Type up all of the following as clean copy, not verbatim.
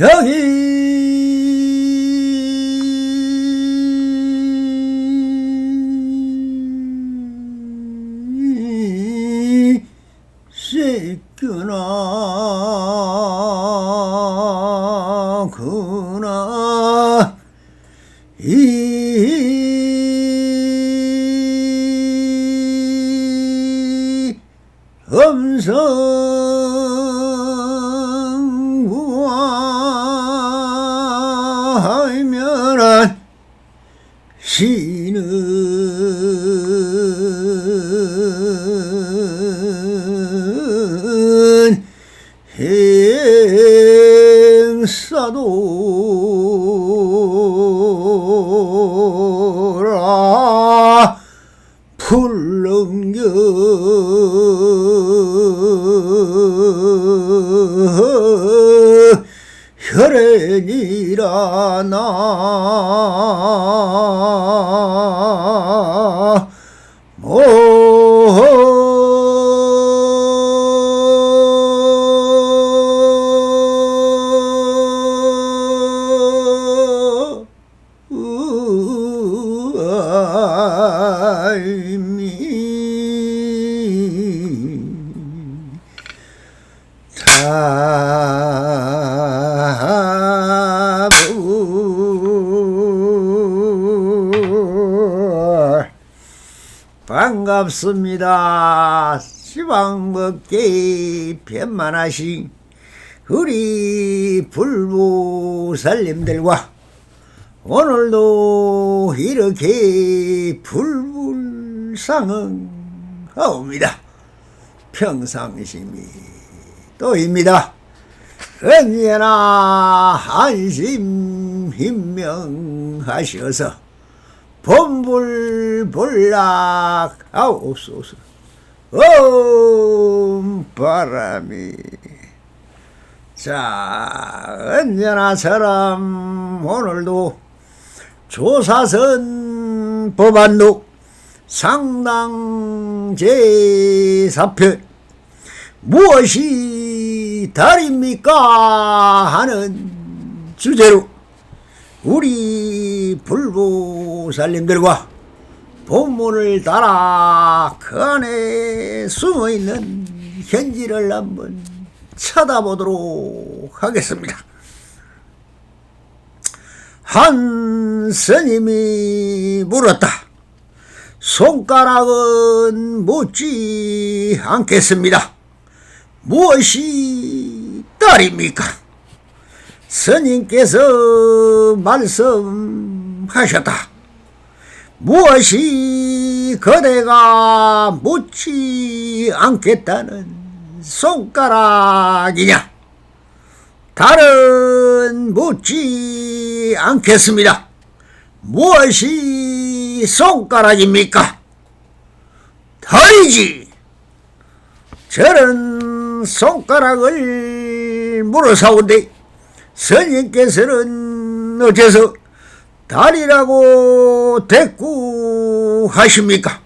여기 새끼나 그나 이 음성구하면은 시는 행사도라 불능겨 혈연이라 나 반갑습니다. 시방먹기 편만하신 우리 불보살님들과 오늘도 이렇게 불불상응하옵니다. 평상심이 또입니다. 언제나 안심인명하셔서 본불불락하옵소서. 바람이 자 언제나처럼 오늘도 조사선 법안록 상당 제4편 무엇이 다릅니까 하는 주제로 우리 불보살님들과 본문을 따라 그 안에 숨어있는 현지를 한번 쳐다보도록 하겠습니다. 한 스님이 물었다. 손가락은 묻지 않겠습니다. 무엇이 다릅니까? 스님께서 말씀하셨다. 무엇이 그대가 묻지 않겠다는 손가락이냐? 달은 묻지 않겠습니다. 무엇이 손가락입니까? 달이지. 저런 손가락을 물어사온데 스님께서는 어째서 달이라고 대꾸하십니까?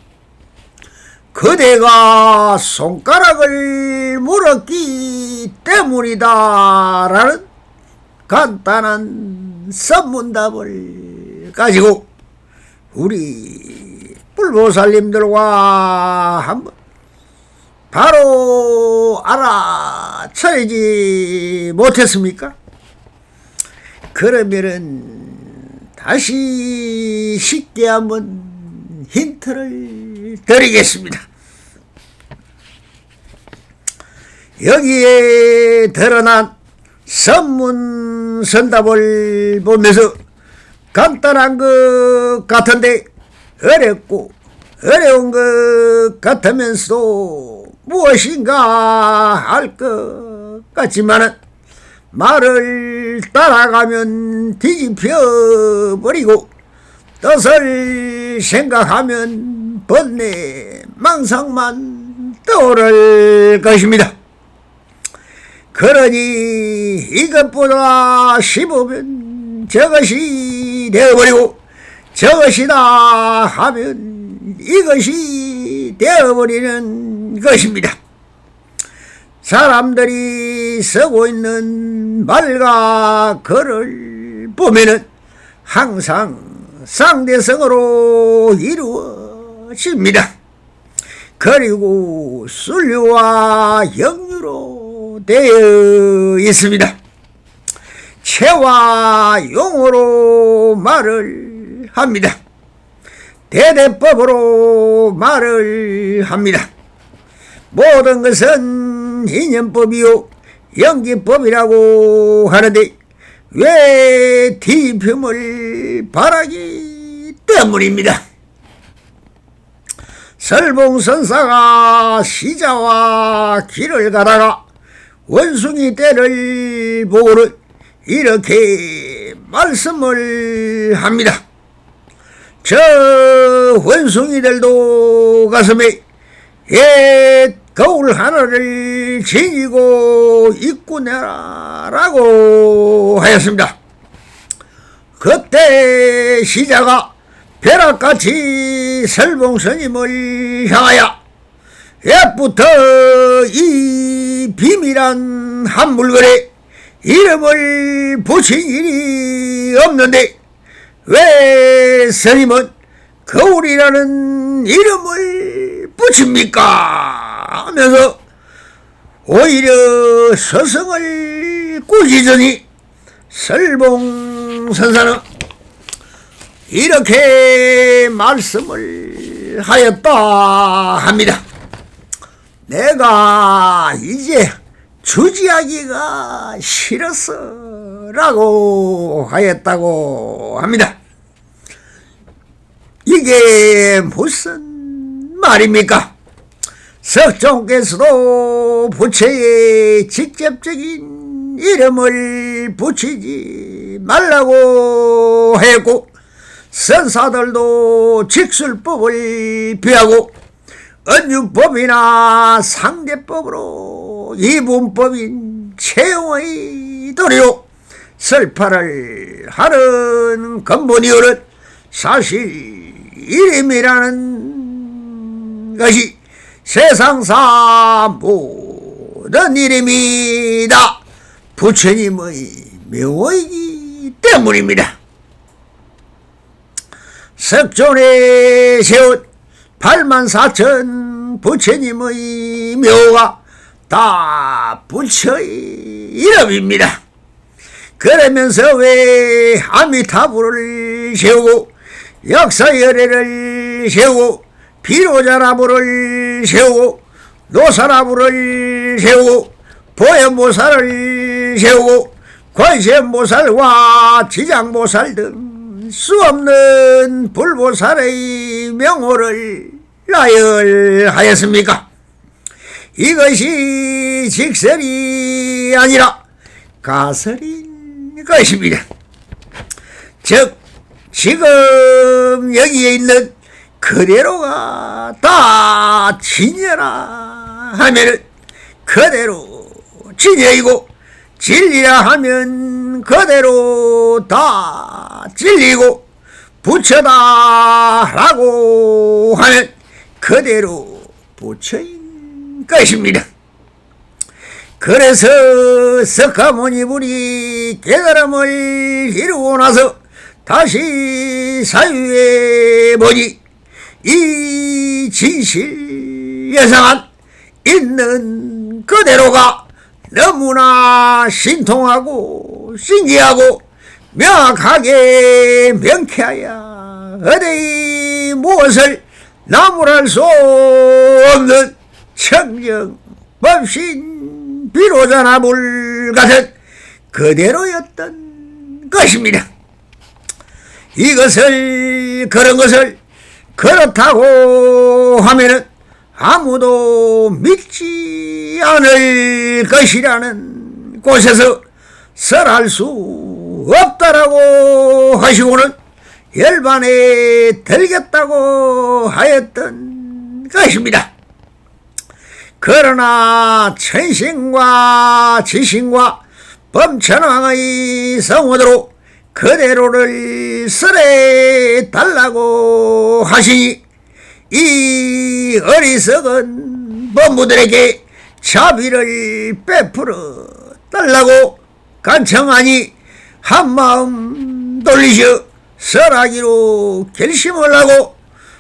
그대가 손가락을 물었기 때문이다 라는 간단한 선문답을 가지고 우리 불보살님들과 한번 바로 알아차리지 못했습니까? 그러면은 다시 쉽게 한번 힌트를 드리겠습니다. 여기에 드러난 선문선답을 보면서 간단한 것 같은데 어렵고 어려운 것 같으면서도 무엇인가 할 것 같지만은 말을 따라가면 뒤집혀 버리고 뜻을 생각하면 번뇌 망상만 떠오를 것입니다. 그러니 이것보다 씹으면 저것이 되어버리고 저것이다 하면 이것이 되어버리는 것입니다. 사람들이 쓰고 있는 말과 글을 보면은 항상 상대성어로 이루어집니다. 그리고 순류와 역류로 되어 있습니다. 체와 용어로 말을 합니다. 대대법으로 말을 합니다. 모든 것은 인연법이요 연기법이라고 하는데 왜 뒤품을 바라기 때문입니다. 설봉선사가 시자와 길을 가다가 원숭이 떼를 보고는 이렇게 말씀을 합니다. 저 원숭이들도 가슴에 옛 거울 하나를 지니고 있구나 라고 하였습니다. 그때 시자가 벼락같이 설봉스님을 향하여 옛부터 이 비밀한 한 물건에 이름을 붙인 일이 없는데 왜 스님은 거울이라는 이름을 붙입니까? 하면서 오히려 서성을 꾸짖으니 설봉선사는 이렇게 말씀을 하였다 합니다. 내가 이제 주지하기가 싫었어 라고 하였다고 합니다. 이게 무슨 말입니까? 석종께서도 부처의 직접적인 이름을 붙이지 말라고 했고 선사들도 직술법을 피하고 언유법이나 상대법으로 이분법인 체용의 도리로 설파를 하는 근본 이유는 사실 이름이라는 것이 세상사 모든 이름이 다 부처님의 명호이기 때문입니다. 석존에 세운 84,000 부처님의 묘가 다 부처의 이름입니다. 그러면서 왜 아미타불을 세우고 역사열애를 세우고 비로자나불을 세우고 노사나불을 세우고 보현보살을 세우고 관세음보살과 지장보살 등 수없는 불보살의 명호를 나열하였습니까? 이것이 직설이 아니라 가설인 것입니다. 즉 지금 여기에 있는 그대로가 다 진여라 하면은 그대로 진여이고 진리라 하면 그대로 다 진리고 부처다 라고 하면 그대로 부처인 것입니다. 그래서 석가모니불이 깨달음을 이루고 나서 다시 사유에 보니 이 진실 예상한 있는 그대로가 너무나 신통하고 신기하고 명확하게 명쾌하여 어디 무엇을 나무랄 수 없는 청정 법신 비로자나불 같은 그대로였던 것입니다. 이것을 그런 것을 그렇다고 하면은 아무도 믿지 않을 것이라는 곳에서 설할 수 없다라고 하시고는 열반에 들겠다고 하였던 것입니다. 그러나 천신과 지신과 범천왕의 성원으로 그대로를 설해 달라고 하시니 이 어리석은 법무들에게 자비를 베풀어 달라고 간청하니 한마음 돌리셔 설하기로 결심을 하고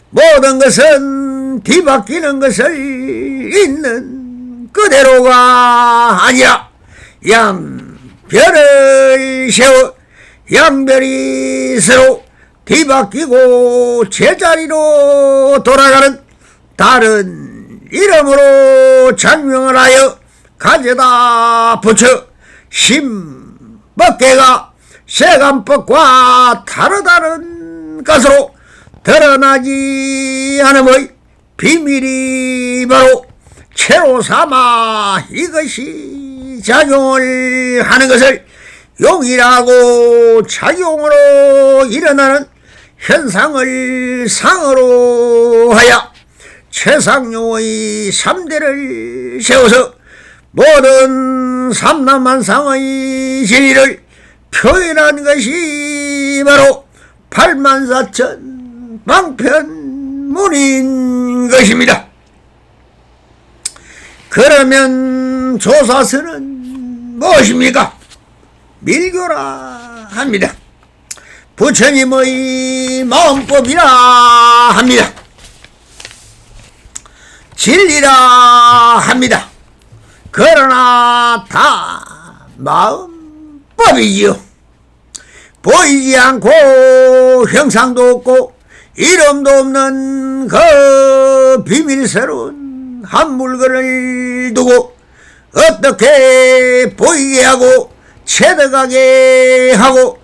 모든 것은 뒤바뀌는 것을 있는 그대로가 아니라 양별을 세워 양별이 서로 뒤바뀌고 제자리로 돌아가는 다른 이름으로 장명을 하여 가져다 붙여 신법계가 세간법과 다르다는 것으로 드러나지 않음의 비밀이 바로 채로 삼아 이것이 작용을 하는 것을 용이라고 작용으로 일어나는 현상을 상으로 하여 최상용의 3대를 세워서 모든 삼남만상의 진리를 표현한 것이 바로 84,000 방편문인 것입니다. 그러면 조사서는 무엇입니까? 밀교라 합니다. 부처님의 마음법이라 합니다. 진리라 합니다. 그러나 다 마음법이지요. 보이지 않고 형상도 없고 이름도 없는 그 비밀스러운 한 물건을 두고 어떻게 보이게 하고 체득하게 하고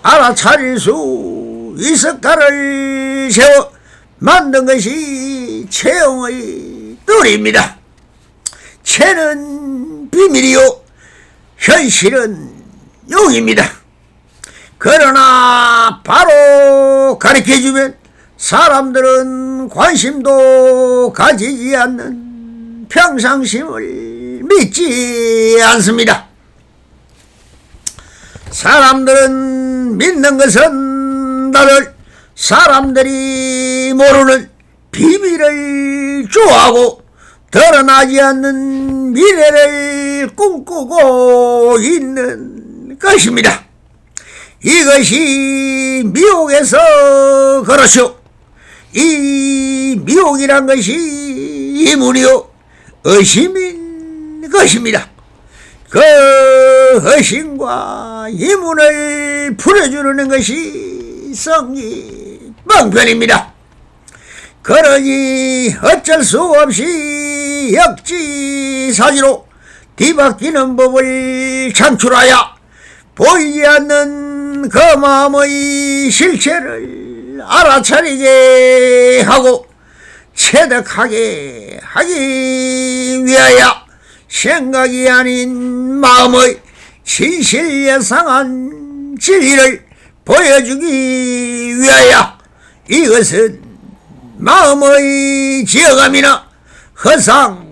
알아차릴 수 있을까를 세워 만든 것이 체형의 뜰입니다. 체는 비밀이요 현실은 용입니다. 그러나 바로 가르쳐주면 사람들은 관심도 가지지 않는 평상심을 믿지 않습니다. 사람들은 믿는 것은 다들 사람들이 모르는 비밀을 좋아하고 드러나지 않는 미래를 꿈꾸고 있는 것입니다. 이것이 미혹에서 그렇죠. 이 미혹이란 것이 이문이요 의심인 것입니다. 그 의심과 이문을 풀어주는 것이 성립방편입니다. 그러니 어쩔 수 없이 역지사지로 뒤바뀌는 법을 창출하여 보이지 않는 그 마음의 실체를 알아차리게 하고 체득하게 하기 위하여 생각이 아닌 마음의 진실예상한 진리를 보여주기 위하여 이것은 마음의 지어감이나 허상,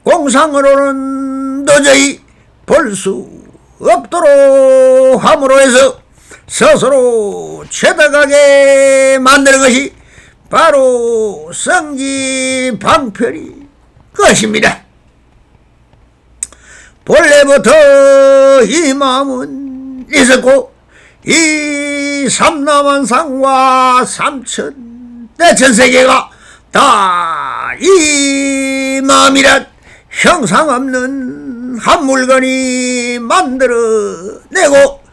공상으로는 도저히 볼 수 없도록 함으로 해서 스스로 체득하게 만드는 것이 바로 성지방편이 것입니다. 본래부터 이 마음은 있었고 이 삼남한상과 삼천대천세계가 다 이 마음이란 형상 없는 한 물건이 만들어내고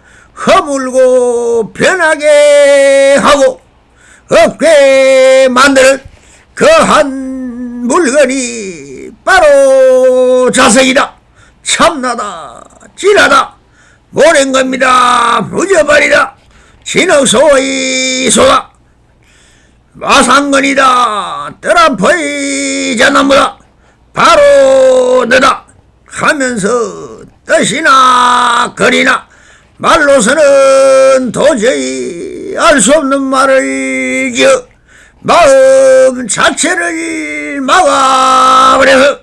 허물고 변하게 하고 없게 만드는 그 한 물건이 바로 자석이다. 참나다. 진하다. 모른 겁니다. 무저버리다. 진흙소의 소다. 마상건이다. 뜨라퍼이 자나무다. 바로 너다 하면서 뜻이나 거리나 말로서는 도저히 알 수 없는 말을 지어 마음 자체를 막아버려서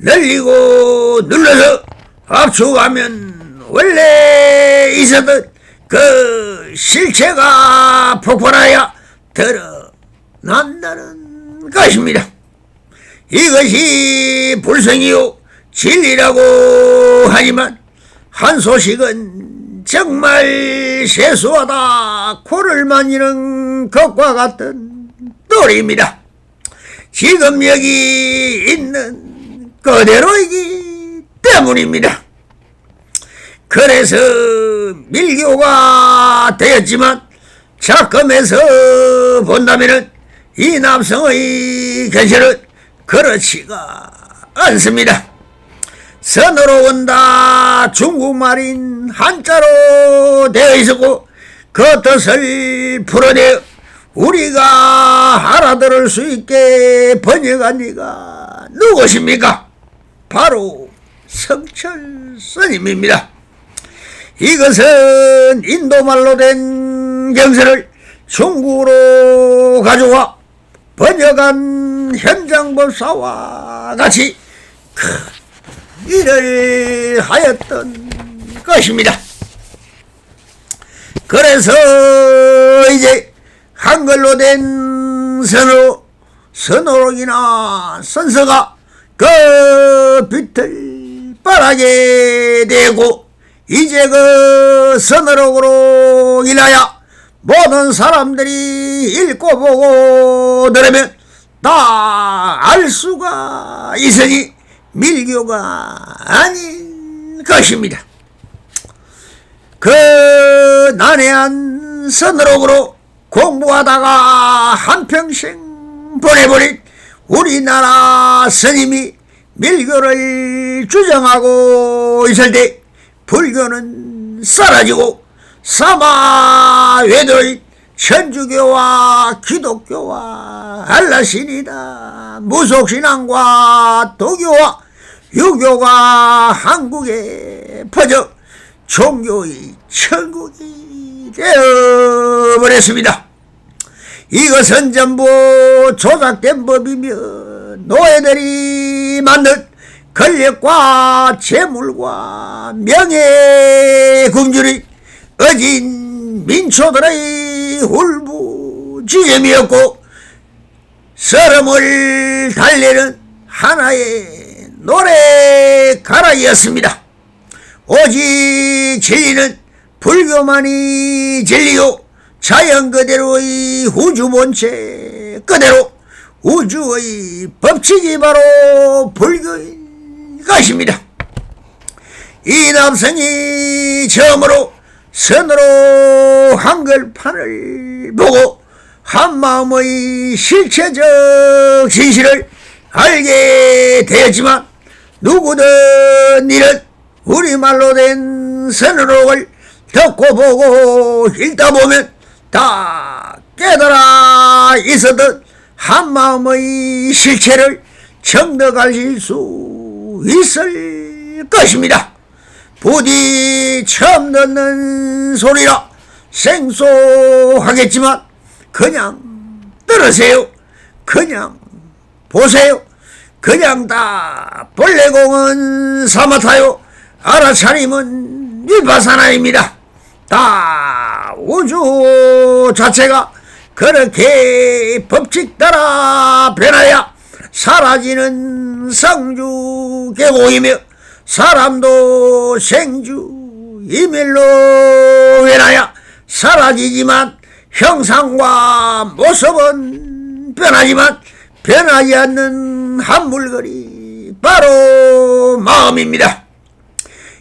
늘리고 눌러서 압축하면 원래 있었던 그 실체가 폭발하여 드러난다는 것입니다. 이것이 불성이요 진리라고 하지만 한 소식은 정말 세수하다 코를 만지는 것과 같은 또리입니다. 지금 여기 있는 그대로이기 때문입니다. 그래서 밀교가 되었지만 작금에서 본다면 이 남성의 견실은 그렇지가 않습니다. 선으로 온다 중국말인 한자로 되어 있었고 그 뜻을 풀어내어 우리가 알아들을 수 있게 번역한 이가 누구십니까? 바로 성철 스님입니다. 이것은 인도말로 된 경서를 중국으로 가져와 번역한 현장법사와 같이 큰 일을 하였던 것입니다. 그래서 이제 한글로 된 선호록이나 선서가 그 빛을 발하게 되고 이제 그 선호록으로 인하여 모든 사람들이 읽고 보고 들으면 다 알 수가 있으니 밀교가 아닌 것입니다. 그 난해한 선호록으로 공부하다가 한평생 보내버린 우리나라 스님이 밀교를 주장하고 있을 때 불교는 사라지고 사마 외도인 천주교와 기독교와 알라신이다 무속신앙과 도교와 유교가 한국에 퍼져 종교의 천국이 되어버렸습니다. 이것은 전부 조작된 법이며 노예들이 만든 권력과 재물과 명예 굶주린 어진 민초들의 울부짖음이었고 서름을 달래는 하나의 노래가락이었습니다. 오직 진리는 불교만이 진리요 자연 그대로의 우주 본체 그대로 우주의 법칙이 바로 불교인 것입니다. 이 남성이 처음으로 선으로 한글판을 보고 한마음의 실체적 진실을 알게 되었지만 누구든 이런 우리말로 된 선으로를 듣고 보고 읽다 보면 다 깨달아 있었던 한마음의 실체를 정득하실 수 있을 것입니다. 부디 처음 듣는 소리라 생소하겠지만 그냥 들으세요. 그냥 보세요. 그냥 다 본래공은 사마타요 알아차림은 위파사나입니다. 다 우주 자체가 그렇게 법칙 따라 변하여 사라지는 성주 계곡이며 사람도 생주 이멸로 변하여 사라지지만 형상과 모습은 변하지만 변하지 않는 한 물건이 바로 마음입니다.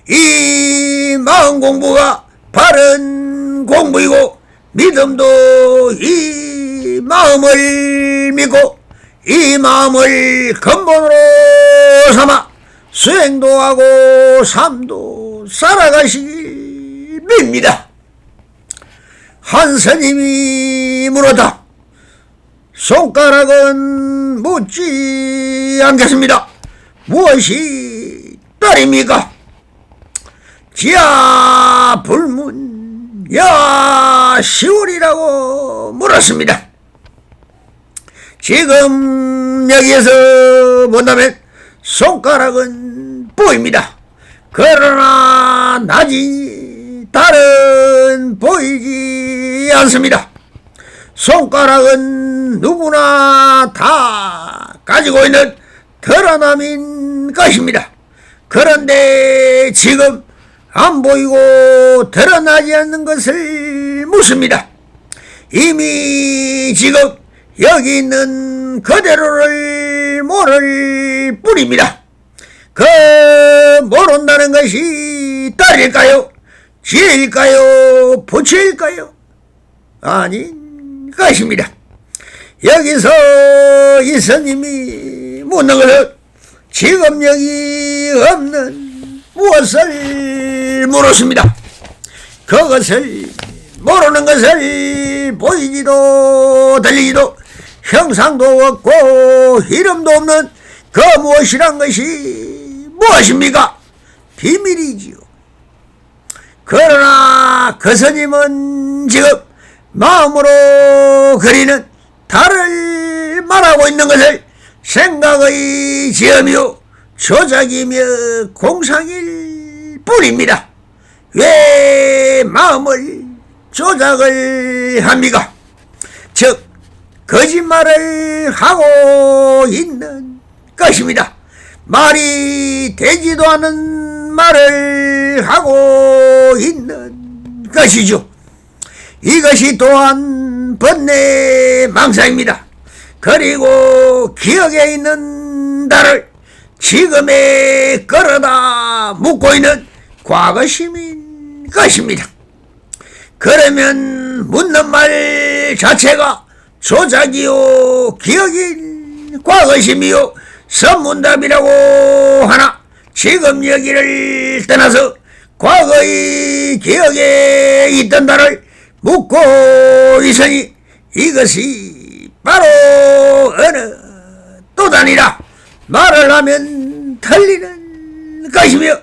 이 마음 공부가 바른 공부이고 믿음도 이 마음을 믿고 이 마음을 근본으로 삼아 수행도 하고 삶도 살아가시길 빕니다. 한 스님이 물었다. 손가락은 묻지 않겠습니다. 무엇이 딸입니까? 지하 불문 야 시월이라고 물었습니다. 지금 여기에서 본다면 손가락은 보입니다. 그러나 낮이 달은 보이지 않습니다. 손가락은 누구나 다 가지고 있는 드러남인 것입니다. 그런데 지금 안 보이고 드러나지 않는 것을 묻습니다. 이미 지금 여기 있는 그대로를 모를 뿐입니다. 그 모른다는 것이 딸일까요? 지일까요? 부처일까요? 아닌 것입니다. 여기서 이 스님이 묻는 것은 지금 여기 없는 무엇을 물었습니다. 그것을 모르는 것을 보이지도 들리지도 형상도 없고 이름도 없는 그 무엇이란 것이 무엇입니까? 비밀이지요. 그러나 그 스님은 지금 마음으로 그리는 달을 말하고 있는 것을 생각의 지음이요 조작이며 공상일 뿐입니다. 왜 마음을 조작을 합니까? 즉 거짓말을 하고 있는 것입니다. 말이 되지도 않은 말을 하고 있는 것이죠. 이것이 또한 번뇌 망상입니다. 그리고 기억에 있는 달을 지금에 끌어다 묶고 있는 과거심인 것입니다. 그러면 묻는 말 자체가 조작이요 기억인 과거심이요 선문답이라고 하나 지금 여기를 떠나서 과거의 기억에 있던 달을 묻고 있으니 이것이 바로 어느 또 다니라 말을 하면 틀리는 것이며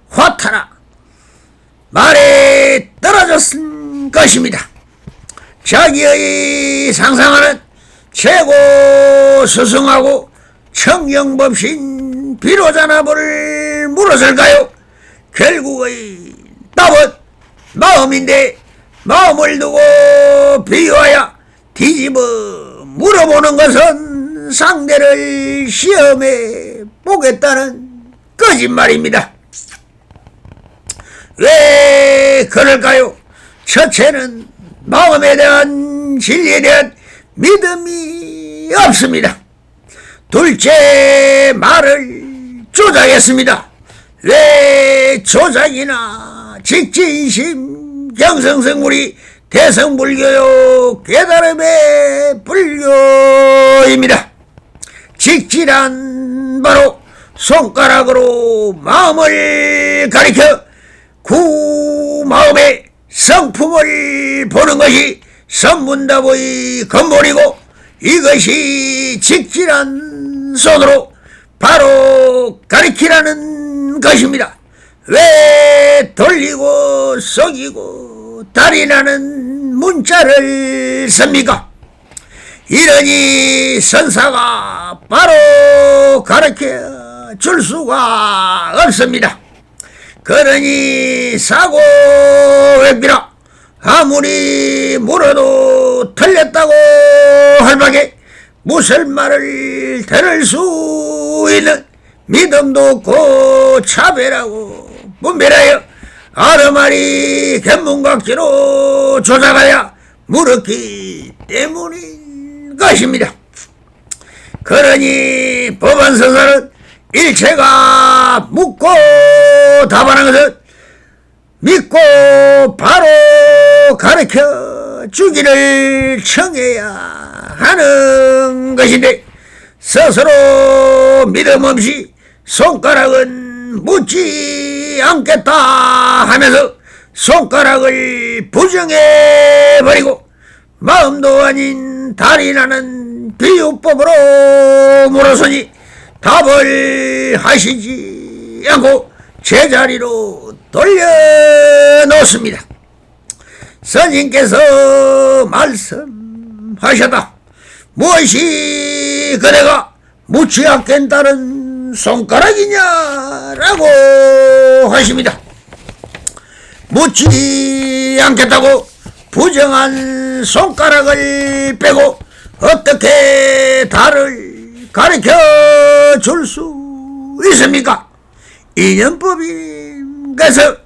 화타나 말에 떨어졌은 것입니다. 자기의 상상하는 최고 스승하고 청영법신 비로자나보를 물었을까요? 결국의 답은 마음인데 마음을 두고 비유하여 뒤집어 물어보는 것은 상대를 시험해 보겠다는 거짓말입니다. 왜 그럴까요? 첫째는 마음에 대한 진리에 대한 믿음이 없습니다. 둘째, 말을 조작했습니다. 왜 조작이나 직진심 경성성물이 대성불교요 깨달음의 불교입니다. 직진한 바로 손가락으로 마음을 가리켜 구 마음의 성품을 보는 것이 선문답의 근본이고 이것이 직진한 손으로 바로 가리키라는 것입니다. 왜 돌리고 속이고 달인하는 문자를 씁니까? 이러니 선사가 바로 가르쳐 줄 수가 없습니다. 그러니 사고획비라 아무리 물어도 틀렸다고 할 밖에 무슨 말을 들을 수 있는 믿음도 없고 차별하고 분별하여 아르마리 견문각지로 조작하여 물었기 때문인 것입니다. 그러니 법안서사는 일체가 묻고 답하는 것은 믿고 바로 가르쳐 주기를 청해야 하는 것인데 스스로 믿음 없이 손가락은 묻지 않겠다 하면서 손가락을 부정해버리고 마음도 아닌 달인하는 비유법으로 물어서니 답을 하시지 않고 제자리로 돌려놓습니다. 스님께서 말씀하셨다. 무엇이 그대가 묻지 않겠다는 손가락이냐라고 하십니다. 묻지 않겠다고 부정한 손가락을 빼고 어떻게 달을 가르쳐 줄 수 있습니까? 인연법인 것을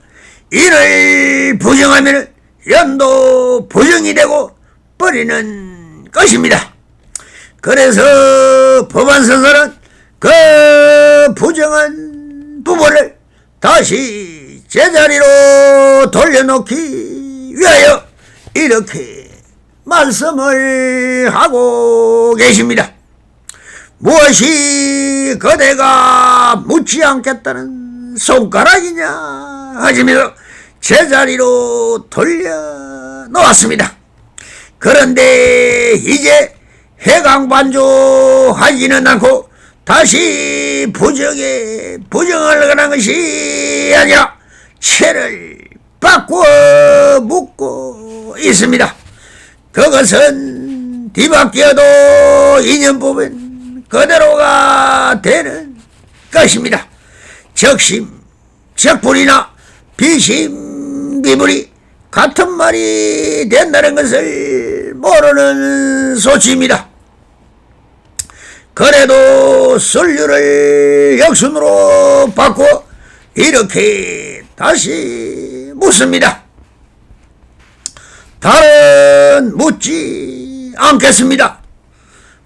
이를 부정하면 연도 부정이 되고 버리는 것입니다. 그래서 법안선서는 그 부정한 부분을 다시 제자리로 돌려놓기 위하여 이렇게 말씀을 하고 계십니다. 무엇이 그대가 묻지 않겠다는 손가락이냐 하시면서 제자리로 돌려놓았습니다. 그런데 이제 해강반조하지는 않고 다시 부정을 하는 것이 아니라 채를 바꾸어 묻고 있습니다. 그것은 뒤바뀌어도 인연법은 그대로가 되는 것입니다. 적심, 적불이나 비심, 비불이 같은 말이 된다는 것을 모르는 소치입니다. 그래도 선류를 역순으로 바꿔 이렇게 다시 묻습니다. 묻지 않겠습니다.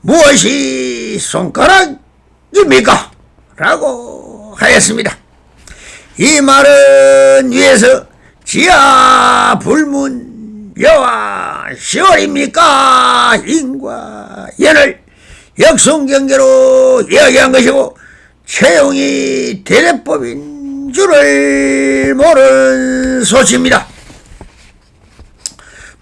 무엇이 손가락입니까? 라고 하였습니다. 이 말은 위에서 지하 불문 여와 시월입니까? 인과 연을 역순경계로 이야기한 것이고 채용이 대대법인 줄을 모르는 소치입니다.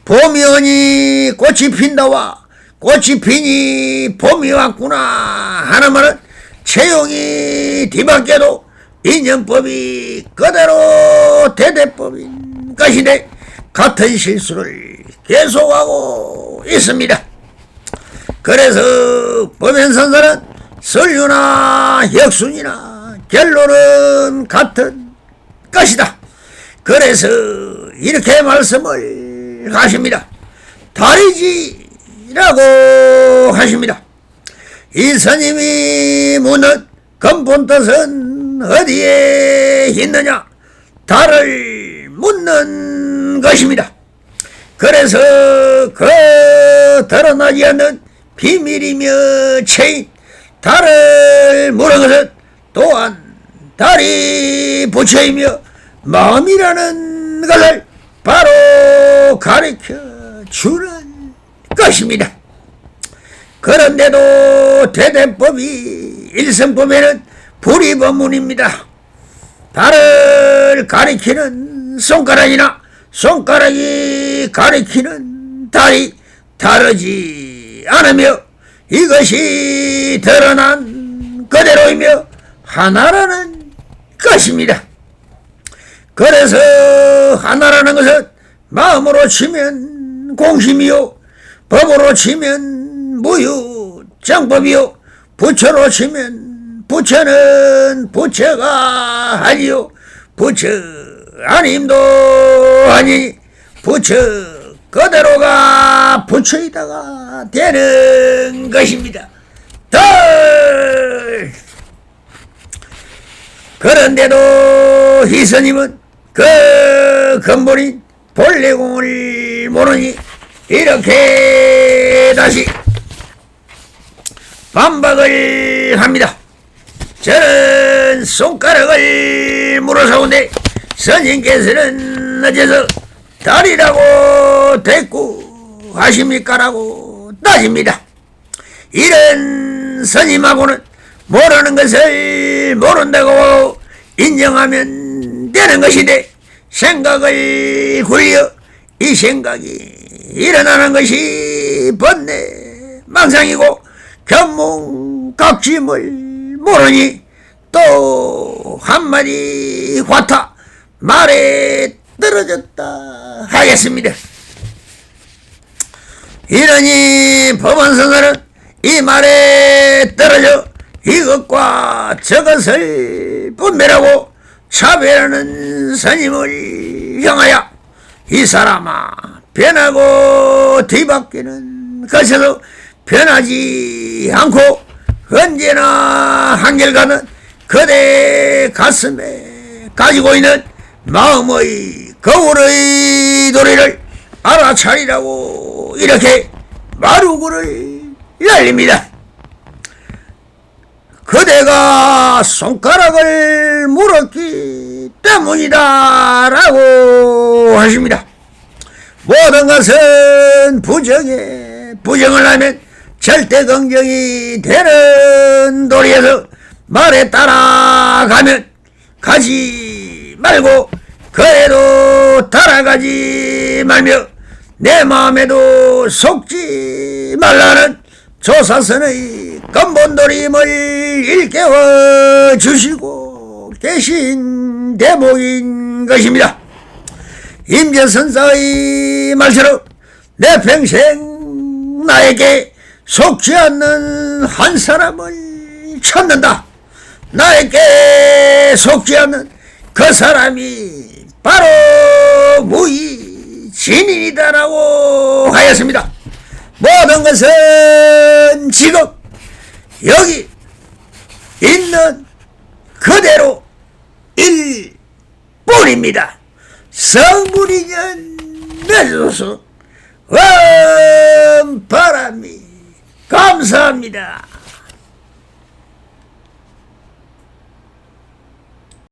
봄이 오니 꽃이 핀다와 꽃이 피니 봄이 왔구나 하는 말은 채용이 뒤바뀌어도 인연법이 그대로 대대법인 것인데 같은 실수를 계속하고 있습니다. 그래서 법연선서는 설유나 역순이나 결론은 같은 것이다. 그래서 이렇게 말씀을 하십니다. 다르지라고 하십니다. 이 스님이 묻는 근본 뜻은 어디에 있느냐? 달을 묻는 것입니다. 그래서 그 드러나지 않는 비밀이며 체인 달을 물은 것은 또한 달이 부처이며 마음이라는 것을 바로 가르쳐 주는 것입니다. 그런데도 대대법이 일성법에는 불이법문입니다. 달을 가리키는 손가락이나 손가락이 가리키는 달이 다르지 않으며 이것이 드러난 그대로이며 하나라는 것입니다. 그래서 하나라는 것은 마음으로 치면 공심이요 법으로 치면 무유정법이요 부처로 치면 부처는 부처가 아니요 부처 아님도 아니니 부처 그대로가 부처이다가 되는 것입니다. 그런데도 이 스님은 그 근본인 본래공을 모르니 이렇게 다시 반박을 합니다. 저는 손가락을 물어서온데 스님께서는 어째서 달이라고 대꾸하십니까라고 따집니다. 이런 스님하고는 모르는 것을 모른다고 인정하면 되는 것인데 생각을 굴려 이 생각이 일어나는 것이 번뇌 망상이고 견몽각심을 모르니 또 한마디 화타 말에 떨어졌다 하겠습니다. 이러니 법원선서는 이 말에 떨어져 이것과 저것을 분별하고 차별하는 스님을 향하여 이 사람아 변하고 뒤바뀌는 것에서 변하지 않고 언제나 한결같은 그대 가슴에 가지고 있는 마음의 거울의 도리를 알아차리라고 이렇게 마루구를 날립니다. 그대가 손가락을 물었기 때문이다 라고 하십니다. 모든 것은 부정에 부정을 하면 절대 긍정이 되는 도리에서 말에 따라가면 가지 말고 그래도 따라가지 말며 내 마음에도 속지 말라는 조사선의 근본도림을 일깨워 주시고 계신 대목인 것입니다. 임재선사의 말처럼 내 평생 나에게 속지 않는 한 사람을 찾는다. 나에게 속지 않는 그 사람이 바로 무의진인이다라고 하였습니다. 모든 것은 지금 여기 있는 그대로 일 뿐입니다. 성불이년 내소서 바람이 감사합니다.